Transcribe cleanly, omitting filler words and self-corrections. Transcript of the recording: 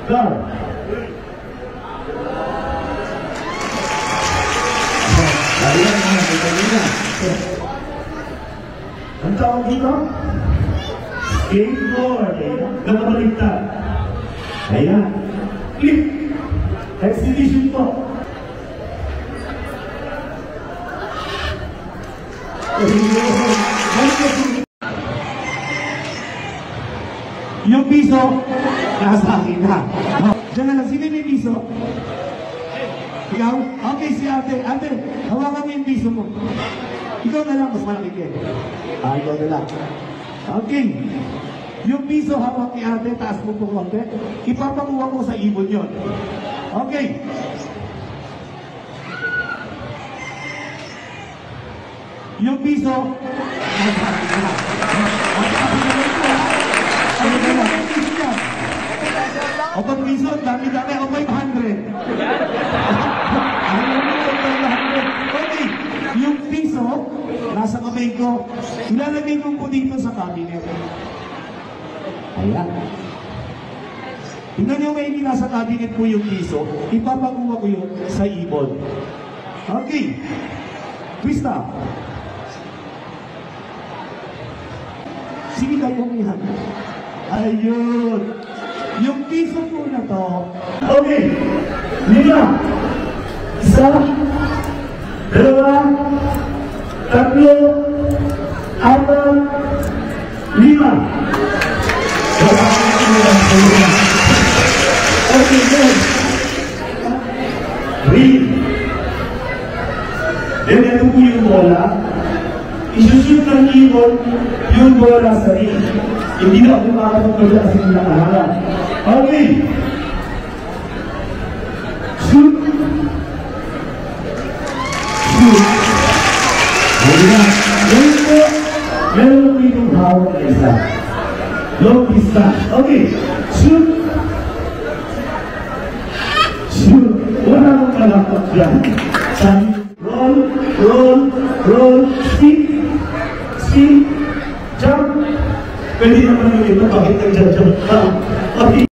Go. Ang tawag dito? Skateboard. Nakabaligtad. Ayan. Clip. Exhibition po. Yung piso, nasa akin na. Diyan na lang, sino may piso? Ikaw? Okay, si ate. Ate, hawakan mo yung piso mo. Ikaw na lang, mas malaki kayo. Ikaw na lang. Okay. Yung piso hawak ni ate, taas mo po konti. Ipapakuha mo sa ibon yun. Okay. Yung piso, nasa akin na lang. O pag piso, dami-dami. O 500. Okay. Yung piso, nasa kamay ko, ilalagay ko po dito sa cabinet. Ayan. Tingnan nyo ngayon nasa cabinet po yung piso, ipapakuha ko yun sa ibon. Okay. Krista. Sige kayo yan. Ayun. Yung piso po na to. Okay. 5. 1, 2, 3, 4, 5. Okay, good. 3. Then ito po yung bola. Isushoot ng ibon yung bola sa ring. Hindi na ako makakapagpagda kasi nakaharap. Okay. Shoot. Shoot. Ayan. Ngayon po, meron po itong hawak na isa. Long distance. Okay. Shoot. Shoot. Wala akong malakot dyan. Roll, roll, roll, speed, speed, jump. Pwede naman yung ito, bakit nag-jump ka? Okay.